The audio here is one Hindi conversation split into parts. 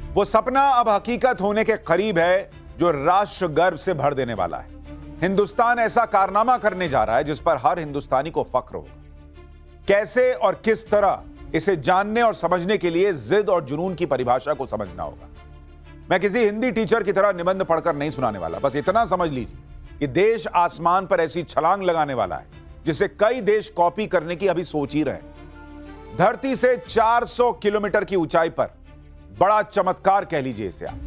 वो सपना अब हकीकत होने के करीब है जो राष्ट्र गर्व से भर देने वाला है। हिंदुस्तान ऐसा कारनामा करने जा रहा है जिस पर हर हिंदुस्तानी को फख्र होगा। कैसे और किस तरह, इसे जानने और समझने के लिए जिद और जुनून की परिभाषा को समझना होगा। मैं किसी हिंदी टीचर की तरह निबंध पढ़कर नहीं सुनाने वाला, बस इतना समझ लीजिए कि देश आसमान पर ऐसी छलांग लगाने वाला है जिसे कई देश कॉपी करने की अभी सोच ही रहे। धरती से 400 किलोमीटर की ऊंचाई पर बड़ा चमत्कार कह लीजिए इसे आप,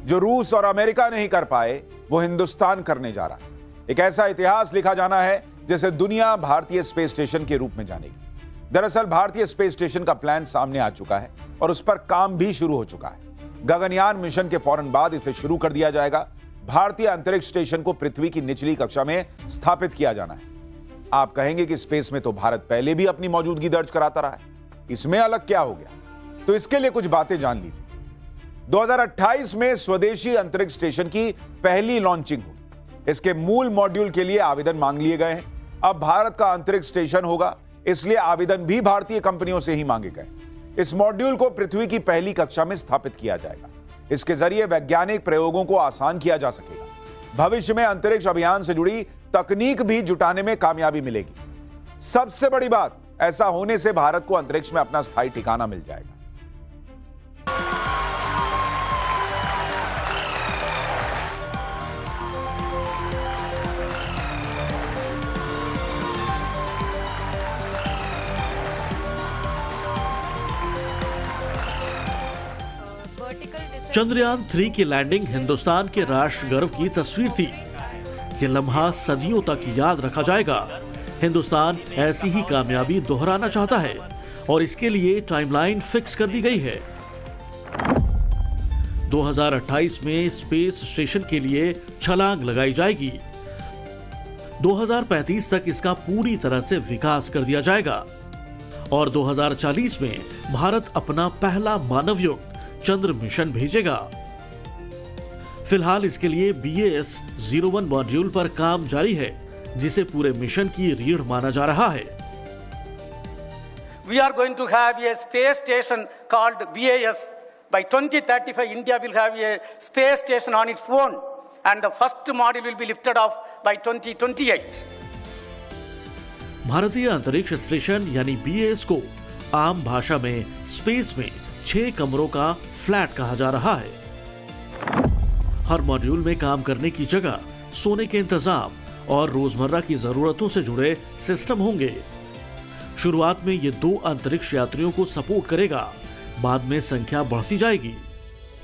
जो रूस और अमेरिका नहीं कर पाए वो हिंदुस्तान करने जा रहा है। एक ऐसा इतिहास लिखा जाना है जिसे दुनिया भारतीय स्पेस स्टेशन के रूप में जानेगी। दरअसल भारतीय स्पेस स्टेशन का प्लान सामने आ चुका है और उस पर काम भी शुरू हो चुका है। गगनयान मिशन के फौरन बाद इसे शुरू कर दिया जाएगा। भारतीय अंतरिक्ष स्टेशन को पृथ्वी की निचली कक्षा में स्थापित किया जाना है। आप कहेंगे कि स्पेस में तो भारत पहले भी अपनी मौजूदगी दर्ज कराता रहा है, इसमें अलग क्या हो गया? तो इसके लिए कुछ बातें जान लीजिए। 2028 में स्वदेशी अंतरिक्ष स्टेशन की पहली लॉन्चिंग होगी। इसके मूल मॉड्यूल के लिए आवेदन मांग लिए गए हैं। अब भारत का अंतरिक्ष स्टेशन होगा, इसलिए आवेदन भी भारतीय कंपनियों से ही मांगे गए। इस मॉड्यूल को पृथ्वी की पहली कक्षा में स्थापित किया जाएगा। इसके जरिए वैज्ञानिक प्रयोगों को आसान किया जा सकेगा। भविष्य में अंतरिक्ष अभियान से जुड़ी तकनीक भी जुटाने में कामयाबी मिलेगी। सबसे बड़ी बात, ऐसा होने से भारत को अंतरिक्ष में अपना स्थायी ठिकाना मिल जाएगा। चंद्रयान 3 की लैंडिंग हिंदुस्तान के राष्ट्र गर्व की तस्वीर थी। ये लम्हा सदियों तक याद रखा जाएगा। हिंदुस्तान ऐसी ही कामयाबी दोहराना चाहता है और इसके लिए टाइमलाइन फिक्स कर दी गई है। 2028 में स्पेस स्टेशन के लिए छलांग लगाई जाएगी। 2035 तक इसका पूरी तरह से विकास कर दिया जाएगा और 2040 में भारत अपना पहला मानवयुक्त चंद्र मिशन भेजेगा। फिलहाल इसके लिए BAS-01 मॉड्यूल पर काम जारी है, जिसे पूरे मिशन की रीढ़ माना जा रहा है। We are going to have a space station called BAS. By 2035, India will have a space station on its own, and the first module will be lifted off by 2028. भारतीय अंतरिक्ष स्टेशन यानी BAS को आम भाषा में स्पेस में 6 कमरों का फ्लैट कहा जा रहा है। हर मॉड्यूल में काम करने की जगह, सोने के इंतजाम और रोजमर्रा की जरूरतों से जुड़े सिस्टम होंगे। शुरुआत में ये 2 अंतरिक्ष यात्रियों को सपोर्ट करेगा, बाद में संख्या बढ़ती जाएगी।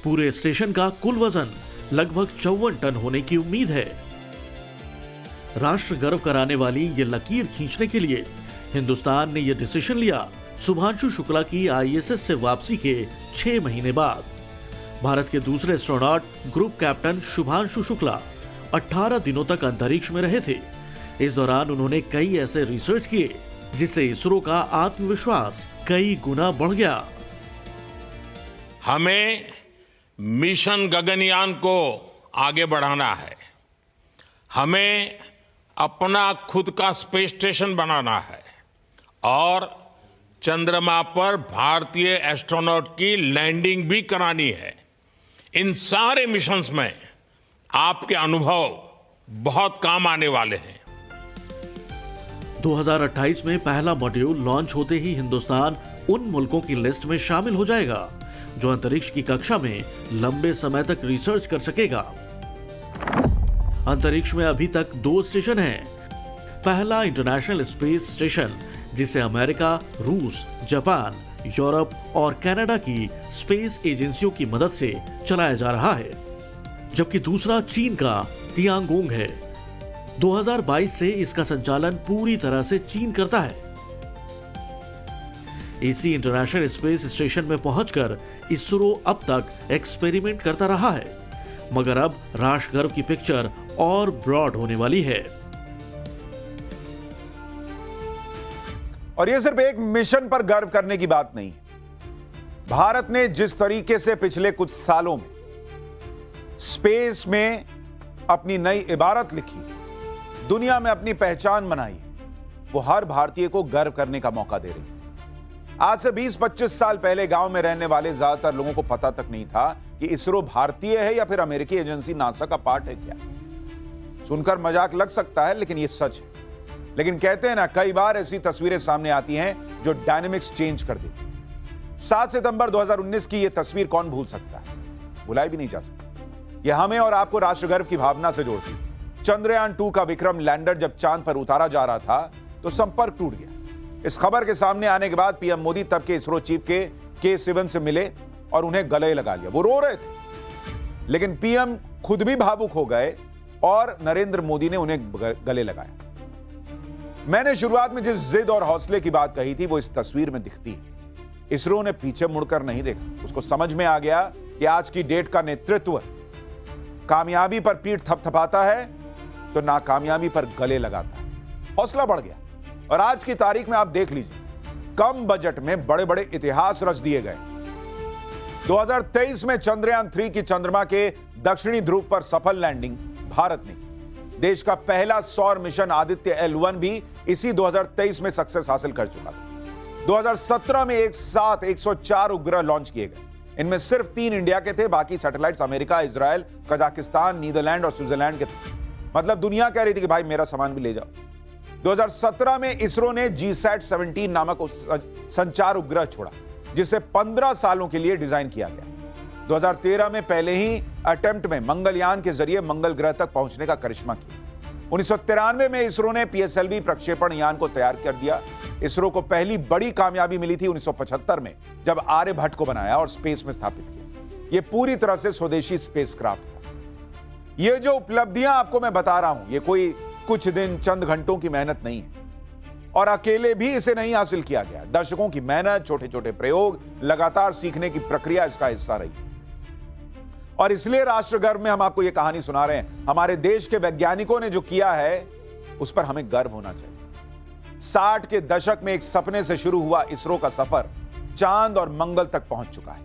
पूरे स्टेशन का कुल वजन लगभग 54 टन होने की उम्मीद है। राष्ट्र गर्व कराने वाली ये लकीर खींचने के लिए हिंदुस्तान ने यह डिसीजन लिया शुभांशु शुक्ला की ISS से वापसी के 6 महीने बाद। भारत के दूसरे astronaut group captain Shubhanshu Shukla 18 दिनों तक अंतरिक्ष में रहे थे। इस दौरान उन्होंने कई ऐसे रिसर्च किए जिससे इसरो का आत्मविश्वास कई गुना बढ़ गया। हमें मिशन गगनयान को आगे बढ़ाना है। हमें अपना खुद का स्पेस स्टेशन बनाना है और चंद्रमा पर भारतीय एस्ट्रोनॉट की लैंडिंग भी करानी है। इन सारे मिशंस में आपके अनुभव बहुत काम आने वाले हैं। 2028 में पहला मॉड्यूल लॉन्च होते ही हिंदुस्तान उन मुल्कों की लिस्ट में शामिल हो जाएगा जो अंतरिक्ष की कक्षा में लंबे समय तक रिसर्च कर सकेगा। अंतरिक्ष में अभी तक 2 स्टेशन हैं। पहला इंटरनेशनल स्पेस स्टेशन, जिसे अमेरिका, रूस, जापान, यूरोप और कनाडा की स्पेस एजेंसियों की मदद से चलाया जा रहा है, जबकि दूसरा चीन का तियांगोंग है। 2022 से इसका संचालन पूरी तरह से चीन करता है। इसी इंटरनेशनल स्पेस स्टेशन में पहुंचकर इसरो अब तक एक्सपेरिमेंट करता रहा है, मगर अब राष्ट्र गर्व की पिक्चर और ब्रॉड होने वाली है। और यह सिर्फ एक मिशन पर गर्व करने की बात नहीं है। भारत ने जिस तरीके से पिछले कुछ सालों में स्पेस में अपनी नई इबारत लिखी, दुनिया में अपनी पहचान बनाई, वो हर भारतीय को गर्व करने का मौका दे रही है। आज से 20-25 साल पहले गांव में रहने वाले ज्यादातर लोगों को पता तक नहीं था कि इसरो भारतीय है या फिर अमेरिकी एजेंसी नासा का पार्ट है क्या। सुनकर मजाक लग सकता है, लेकिन यह सच है। लेकिन कहते हैं ना, कई बार ऐसी तस्वीरें सामने आती हैं जो डायनेमिक्स चेंज कर देती हैं। 7 सितंबर 2019 की यह तस्वीर कौन भूल सकता है, भुलाई भी नहीं जा सकती। यह हमें और आपको राष्ट्रगर्व की भावना से जोड़ती है। चंद्रयान 2 का विक्रम लैंडर जब चांद पर उतारा जा रहा था तो संपर्क टूट गया। इस खबर के सामने आने के बाद पीएम मोदी तब के इसरो चीफ के सिवन से मिले और उन्हें गले लगा लिया। वो रो रहे थे, लेकिन पीएम खुद भी भावुक हो गए और नरेंद्र मोदी ने उन्हें गले लगाया। मैंने शुरुआत में जिस जिद और हौसले की बात कही थी वो इस तस्वीर में दिखती है। इसरो ने पीछे मुड़कर नहीं देखा। उसको समझ में आ गया कि आज की डेट का नेतृत्व कामयाबी पर पीठ थपथपाता है तो नाकामयाबी पर गले लगाता है। हौसला बढ़ गया और आज की तारीख में आप देख लीजिए, कम बजट में बड़े बड़े इतिहास रच दिए गए। 2023 में चंद्रयान 3 की चंद्रमा के दक्षिणी ध्रुव पर सफल लैंडिंग भारत ने की। देश का पहला सौर मिशन आदित्य L1 भी इसी 2023 में सक्सेस हासिल कर चुका था। 2017 में एक साथ 104 उपग्रह लॉन्च किए गए। इनमें सिर्फ 3 इंडिया के थे, बाकी satellites America, Israel, Kazakhstan, Netherland और स्विट्जरलैंड के थे। मतलब दुनिया कह रही थी कि भाई मेरा सामान भी ले जाओ। 2017 में इसरो ने GSAT-17 नामक संचार उपग्रह छोड़ा, जिसे 15 सालों के लिए डिजाइन किया गया। 2013 में पहले ही अटेम्प्ट में मंगलयान के जरिए मंगल ग्रह तक पहुंचने का करिश्मा किया। 1993 में इसरो ने PSLV प्रक्षेपण यान को तैयार कर दिया। इसरो को पहली बड़ी कामयाबी मिली थी 1975 में, जब आर्यभट्ट को बनाया और स्पेस में स्थापित किया। यह पूरी तरह से स्वदेशी स्पेसक्राफ्ट था। ये जो उपलब्धियां आपको मैं बता रहा हूं, ये कोई कुछ दिन चंद घंटों की मेहनत नहीं है और अकेले भी इसे नहीं हासिल किया गया। दशकों की मेहनत, छोटे छोटे प्रयोग, लगातार सीखने की प्रक्रिया इसका हिस्सा रही। और इसलिए राष्ट्रगर्व में हम आपको यह कहानी सुना रहे हैं। हमारे देश के वैज्ञानिकों ने जो किया है उस पर हमें गर्व होना चाहिए। 60 के दशक में एक सपने से शुरू हुआ इसरो का सफर चांद और मंगल तक पहुंच चुका है।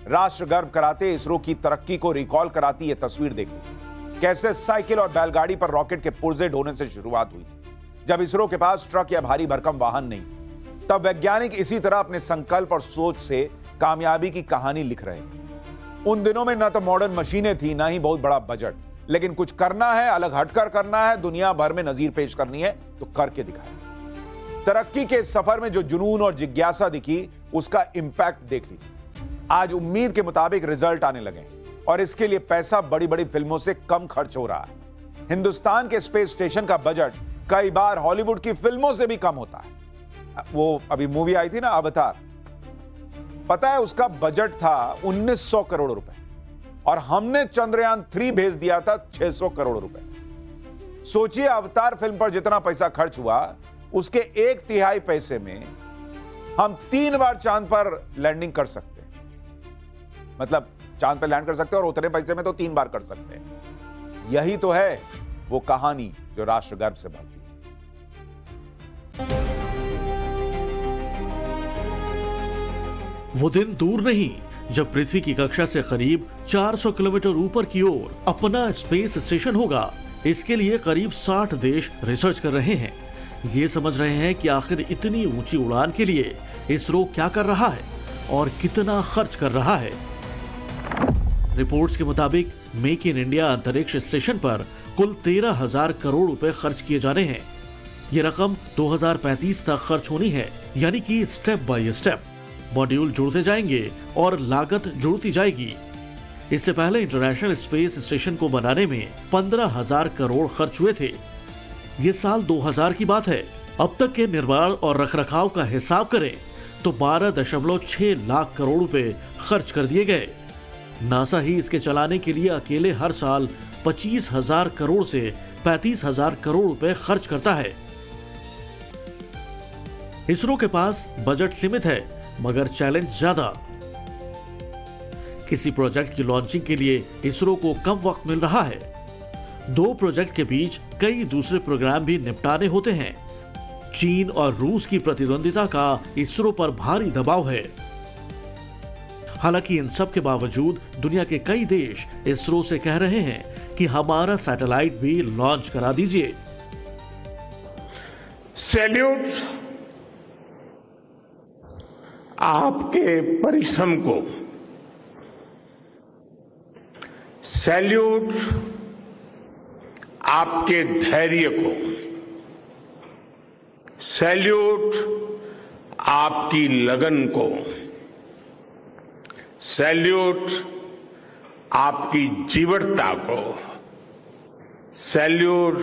राष्ट्रगर्व कराते इसरो की तरक्की को रिकॉल कराती यह तस्वीर देख लीजिए। कैसे साइकिल और बैलगाड़ी पर रॉकेट के पुर्जे ढोने से शुरुआत हुई थी। जब इसरो के पास ट्रक या भारी भरकम वाहन नहीं, तब वैज्ञानिक इसी तरह अपने संकल्प और सोच से कामयाबी की कहानी लिख रहे थे। उन दिनों में न तो मॉडर्न मशीनें थी, ना ही बहुत बड़ा बजट, लेकिन कुछ करना है, अलग हटकर करना है, दुनिया भर में नजीर पेश करनी है तो करके दिखाया। तरक्की के सफर में जो जुनून और जिज्ञासा दिखी, उसका इंपैक्ट देख लीजिए। आज उम्मीद के मुताबिक रिजल्ट आने लगे और इसके लिए पैसा बड़ी बड़ी फिल्मों से कम खर्च हो रहा है। हिंदुस्तान के स्पेस स्टेशन का बजट कई बार हॉलीवुड की फिल्मों से भी कम होता है। वो अभी मूवी आई थी ना अवतार, पता है उसका बजट था 1900 करोड़ रुपए और हमने चंद्रयान 3 भेज दिया था 600 करोड़ रुपए। सोचिए, अवतार फिल्म पर जितना पैसा खर्च हुआ उसके 1/3 पैसे में हम 3 बार चांद पर लैंडिंग कर सकते हैं। मतलब चांद पर लैंड कर सकते हैं और उतने पैसे में तो 3 बार कर सकते हैं। यही तो है वो कहानी जो राष्ट्रगर्व से भरती है। वो दिन दूर नहीं जब पृथ्वी की कक्षा से करीब 400 किलोमीटर ऊपर की ओर अपना स्पेस स्टेशन होगा। इसके लिए करीब 60 देश रिसर्च कर रहे हैं। ये समझ रहे हैं कि आखिर इतनी ऊंची उड़ान के लिए इसरो क्या कर रहा है और कितना खर्च कर रहा है। रिपोर्ट्स के मुताबिक मेक इन इंडिया अंतरिक्ष स्टेशन पर कुल 13,000 करोड़ रुपए खर्च किए जाने हैं। ये रकम 2035 तक खर्च होनी है, यानी कि स्टेप बाय स्टेप मॉड्यूल जुड़ते जाएंगे और लागत जुड़ती जाएगी। इससे पहले इंटरनेशनल स्पेस स्टेशन को बनाने में 15,000 करोड़ खर्च हुए थे। ये साल 2000 की बात है। अब तक के निर्माण और रखरखाव का हिसाब करें तो 12.6 लाख करोड़ रुपए खर्च कर दिए गए। नासा ही इसके चलाने के लिए अकेले हर साल 25,000 करोड़ से 35,000 करोड़ रुपए खर्च करता है। इसरो के पास बजट सीमित है, मगर चैलेंज ज्यादा। किसी प्रोजेक्ट की लॉन्चिंग के लिए इसरो को कम वक्त मिल रहा है। 2 प्रोजेक्ट के बीच कई दूसरे प्रोग्राम भी निपटाने होते हैं। चीन और रूस की प्रतिद्वंदिता का इसरो पर भारी दबाव है। हालांकि इन सब के बावजूद दुनिया के कई देश इसरो से कह रहे हैं कि हमारा सैटेलाइट भी लॉन्च करा दीजिए। सैल्यूट आपके परिश्रम को सैल्यूट, आपके धैर्य को सैल्यूट, आपकी लगन को सैल्यूट, आपकी जीवटता को सैल्यूट,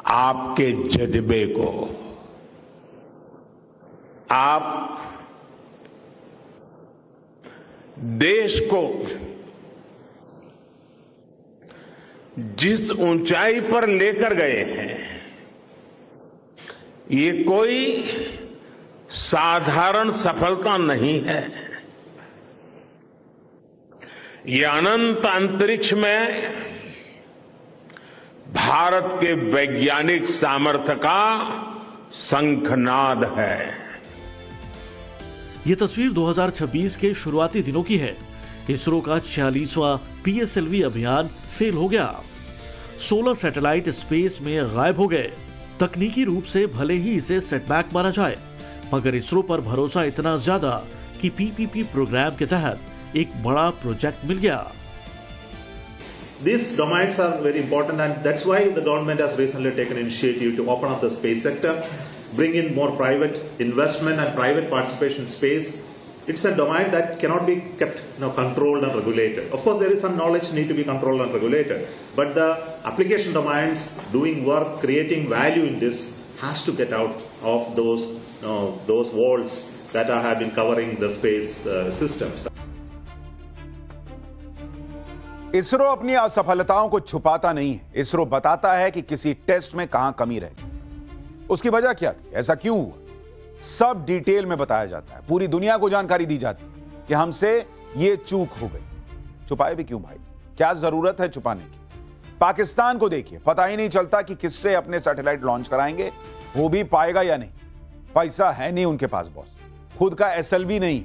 आपके जज्बे को। आप देश को जिस ऊंचाई पर लेकर गए हैं, ये कोई साधारण सफलता नहीं है। ये अनंत अंतरिक्ष में भारत के वैज्ञानिक सामर्थ्य का शंखनाद है। ये तस्वीर 2026 के शुरुआती दिनों की है। इसरो का 46वां PSLV अभियान फेल हो गया। 16 सैटेलाइट स्पेस में गायब हो गए। तकनीकी रूप से भले ही इसे सेटबैक माना जाए, मगर इसरो पर भरोसा इतना ज्यादा कि PPP प्रोग्राम के तहत एक बड़ा प्रोजेक्ट मिल गया। These domains are very important, and that's why the government has recently taken initiative to open up the space sector, bring in more private investment and private participation in space. It's a domain that cannot be kept, controlled and regulated. Of course, there is some knowledge need to be controlled and regulated, but the application domains, doing work, creating value in this, has to get out of those walls that have been covering the space systems. ISRO अपनी असफलताओं को छुपाता नहीं है। इसरो बताता है कि किसी टेस्ट में कहां कमी रही, उसकी वजह क्या थी, ऐसा क्यों हुआ, सब डिटेल में बताया जाता है। पूरी दुनिया को जानकारी दी जाती है कि हमसे ये चूक हो गई। छुपाए भी क्यों भाई, क्या जरूरत है छुपाने की। पाकिस्तान को देखिए, पता ही नहीं चलता कि किससे अपने सैटेलाइट लॉन्च कराएंगे, हो भी पाएगा या नहीं। पैसा है नहीं उनके पास बॉस, खुद का SLV नहीं,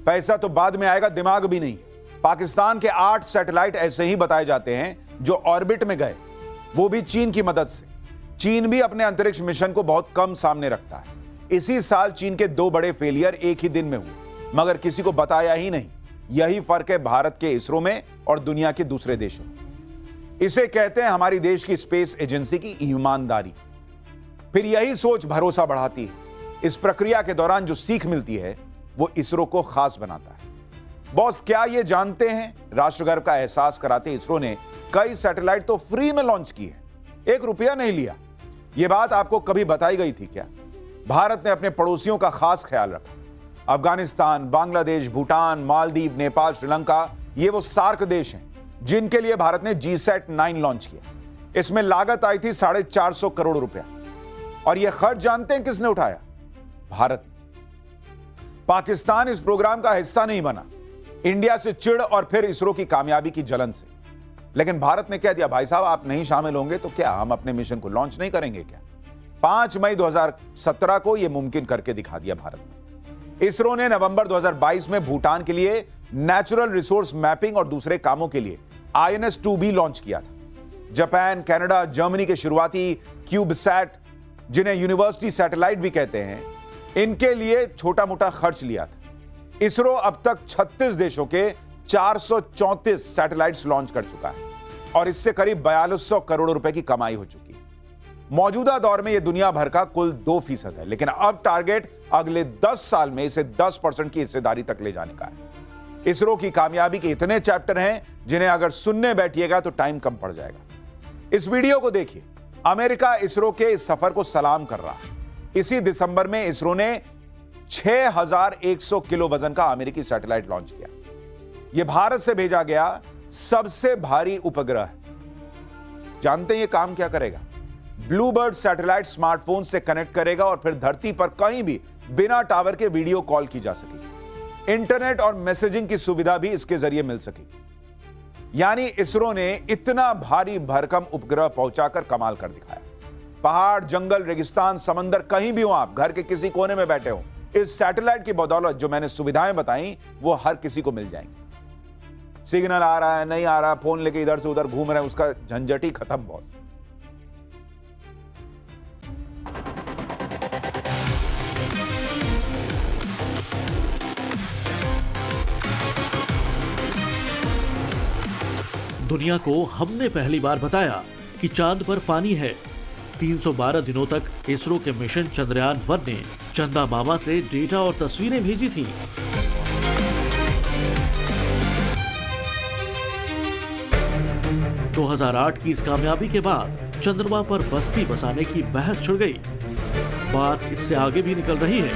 पैसा तो बाद में आएगा, दिमाग भी नहीं। पाकिस्तान के 8 सैटेलाइट ऐसे ही बताए जाते हैं जो ऑर्बिट में गए, वो भी चीन की मदद से। चीन भी अपने अंतरिक्ष मिशन को बहुत कम सामने रखता है। इसी साल चीन के 2 बड़े फेलियर एक ही दिन में हुए, मगर किसी को बताया ही नहीं। यही फर्क है भारत के इसरो में और दुनिया के दूसरे देशों में। इसे कहते हैं हमारी देश की स्पेस एजेंसी की ईमानदारी। फिर यही सोच भरोसा बढ़ाती है। इस प्रक्रिया के दौरान जो सीख मिलती है वो इसरो को खास बनाता है। बॉस, क्या ये जानते हैं, राष्ट्रगर्व का एहसास कराते इसरो ने कई सैटेलाइट तो फ्री में लॉन्च की है, 1 रुपया नहीं लिया। यह बात आपको कभी बताई गई थी क्या? भारत ने अपने पड़ोसियों का खास ख्याल रखा। अफगानिस्तान, बांग्लादेश, भूटान, मालदीव, नेपाल, श्रीलंका, ये वो सार्क देश हैं जिनके लिए भारत ने GSAT-9 लॉन्च किया। इसमें लागत आई थी 450 करोड़ रुपया, और यह खर्च जानते हैं किसने उठाया? भारत ने। पाकिस्तान इस प्रोग्राम का हिस्सा नहीं बना, इंडिया से चिढ़ और फिर इसरो की कामयाबी की जलन से। लेकिन भारत ने कह दिया, भाई साहब आप नहीं शामिल होंगे तो क्या हम अपने मिशन को लॉन्च नहीं करेंगे क्या? 5 मई 2017 को यह मुमकिन करके दिखा दिया भारत ने। इसरो ने नवंबर 2022 में भूटान के लिए नेचुरल रिसोर्स मैपिंग और दूसरे कामों के लिए INS-2B लॉन्च किया था। जापान, कनाडा, जर्मनी के शुरुआती क्यूबसैट, जिन्हें यूनिवर्सिटी सैटेलाइट भी कहते हैं, इनके लिए छोटा मोटा खर्च लिया था। इसरो अब तक 36 देशों के 434 सैटेलाइट्स लॉन्च कर चुका है और इससे करीब 4200 करोड़ रुपए की कमाई हो चुकी है। मौजूदा दौर में यह दुनिया भर का कुल 2% है, लेकिन अब टारगेट अगले 10 साल में इसे 10% की हिस्सेदारी तक ले जाने का है। इसरो की कामयाबी के इतने चैप्टर हैं जिन्हें अगर सुनने बैठिएगा तो टाइम कम पड़ जाएगा। इस वीडियो को देखिए। अमेरिका इसरो के इस सफर को सलाम कर रहा है। इसी दिसंबर में इसरो ने 6100 किलो वजन का अमेरिकी सैटेलाइट लॉन्च किया। यह भारत से भेजा गया सबसे भारी उपग्रह है। जानते हैं यह काम क्या करेगा? ब्लूबर्ड सैटेलाइट स्मार्टफोन से कनेक्ट करेगा और फिर धरती पर कहीं भी बिना टावर के वीडियो कॉल की जा सकेगी। इंटरनेट और मैसेजिंग की सुविधा भी इसके जरिए मिल सकेगी। यानी इसरो ने इतना भारी भरकम उपग्रह पहुंचाकर कमाल कर दिखाया। पहाड़, जंगल, रेगिस्तान, समंदर, कहीं भी हो आप, घर के किसी कोने में बैठे हो, इस सैटेलाइट की बदौलत जो मैंने सुविधाएं बताई वो हर किसी को मिल जाएंगी। सिग्नल आ रहा है, नहीं आ रहा, फोन लेके इधर से उधर घूम रहे हैं, उसका झंझट ही खत्म बॉस। दुनिया को हमने पहली बार बताया कि चांद पर पानी है। 312 दिनों तक इसरो के मिशन चंद्रयान-1 ने चंदा मामा से डेटा और तस्वीरें भेजी थी। दो 2008 की इस कामयाबी के बाद चंद्रमा पर बस्ती बसाने की बहस छिड़ गई। बात इससे आगे भी निकल रही है।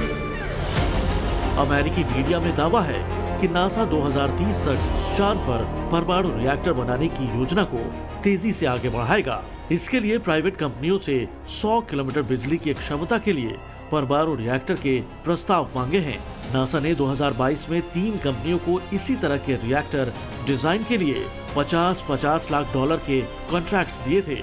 अमेरिकी मीडिया में दावा है कि नासा 2030 तक चांद पर परमाणु रिएक्टर बनाने की योजना को तेजी से आगे बढ़ाएगा। इसके लिए प्राइवेट कंपनियों से 100 किलोमीटर बिजली की क्षमता के लिए परमाणु रिएक्टर के प्रस्ताव मांगे हैं। नासा ने 2022 में 3 कंपनियों को इसी तरह के रिएक्टर डिजाइन के लिए 50-50 लाख डॉलर के कॉन्ट्रैक्ट्स दिए थे।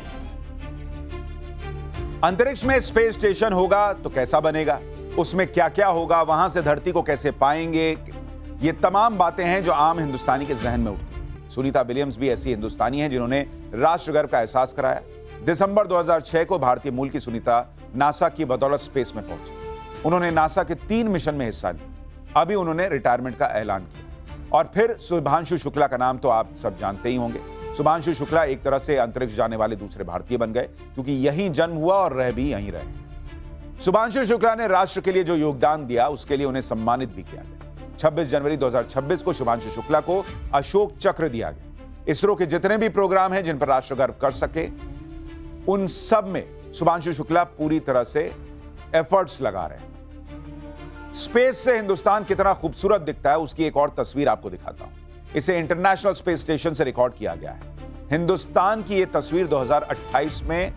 अंतरिक्ष में स्पेस स्टेशन होगा तो कैसा बनेगा, उसमें क्या क्या होगा, वहां से धरती को कैसे पाएंगे, ये तमाम बातें हैं जो आम हिंदुस्तानी के जहन में उठती हैं। सुनीता विलियम्स भी ऐसी हिंदुस्तानी हैं जिन्होंने राष्ट्रगर्व का एहसास कराया। दिसंबर 2006 को भारतीय मूल की सुनीता नासा की बदौलत स्पेस में पहुंची। उन्होंने नासा के 3 मिशन में हिस्सा लिया। अभी उन्होंने रिटायरमेंट का ऐलान किया। और फिर शुभांशु शुक्ला का नाम तो आप सब जानते ही होंगे। शुभांशु शुक्ला एक तरह से अंतरिक्ष जाने वाले दूसरे भारतीय बन गए, क्योंकि यहीं जन्म हुआ और रह भी यहीं रहे। शुभांशु शुक्ला ने राष्ट्र के लिए जो योगदान दिया उसके लिए उन्हें सम्मानित भी किया गया। 26 जनवरी 2026 को शुभांशु शुक्ला को अशोक चक्र दिया गया। इसरो के जितने भी प्रोग्राम हैं जिन पर राष्ट्र गर्व कर सके, उन सब में शुभांशु शुक्ला पूरी तरह से एफर्ट्स लगा रहे हैं। स्पेस से हिंदुस्तान कितना खूबसूरत दिखता है उसकी एक और तस्वीर आपको दिखाता हूं। इसे इंटरनेशनल स्पेस स्टेशन से रिकॉर्ड किया गया है। हिंदुस्तान की यह तस्वीर 2028 में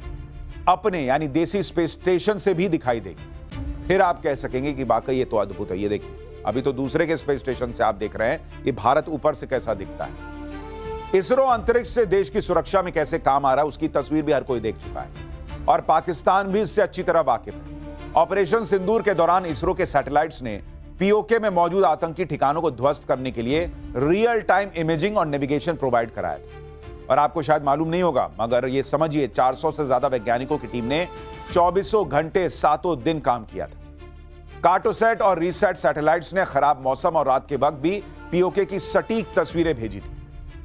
अपने यानी देसी स्पेस स्टेशन से भी दिखाई देगी। फिर आप कह सकेंगे कि वाकई ये तो अद्भुत है। ये देखिए, अभी तो दूसरे के स्पेस स्टेशन से आप देख रहे हैं ये भारत ऊपर से कैसा दिखता है। इसरो अंतरिक्ष से देश की सुरक्षा में कैसे काम आ रहा है उसकी तस्वीर भी हर कोई देख चुका है और पाकिस्तान भी इससे अच्छी तरह वाकिफ है। ऑपरेशन सिंदूर के दौरान इसरो के सैटेलाइट्स ने पीओके में मौजूद आतंकी ठिकानों को ध्वस्त करने के लिए रियल टाइम इमेजिंग और नेविगेशन प्रोवाइड कराया था। और आपको शायद मालूम नहीं होगा, मगर ये समझिए 400 से ज्यादा वैज्ञानिकों की टीम ने 24 घंटे 7 दिन काम किया था। कार्टोसैट और रीसैट सैटेलाइट्स ने खराब मौसम और रात के वक्त भी पीओके की सटीक तस्वीरें भेजी थी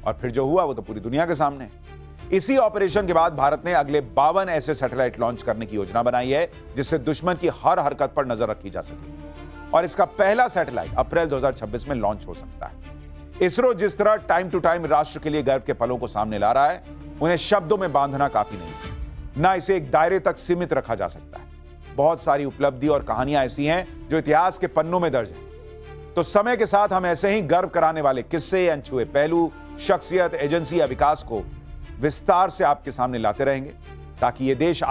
और फिर जो हुआ वो तो पूरी दुनिया के सामने। इसी ऑपरेशन के बाद भारत ने अगले 52 ऐसे सैटेलाइट लॉन्च करने की योजना बनाई है जिससे दुश्मन की हर हरकत पर नजर रखी जा सके और इसका पहला सैटेलाइट अप्रैल 2026 में लॉन्च हो सकता है। इसरो जिस तरह टाइम टू टाइम राष्ट्र के लिए गर्व के पलों को सामने ला रहा है, उन्हें शब्दों में बांधना काफी नहीं, ना इसे एक दायरे तक सीमित रखा जा सकता है। बहुत सारी उपलब्धि और कहानियां ऐसी हैं जो इतिहास के पन्नों में दर्ज हैं। तो समय के साथ हम ऐसे ही गर्व कराने वाले किस्से, अनछुए पहलू, शख्सियत, एजेंसी या विकास को विस्तार से आपके सामने लाते रहेंगे ताकि ये देश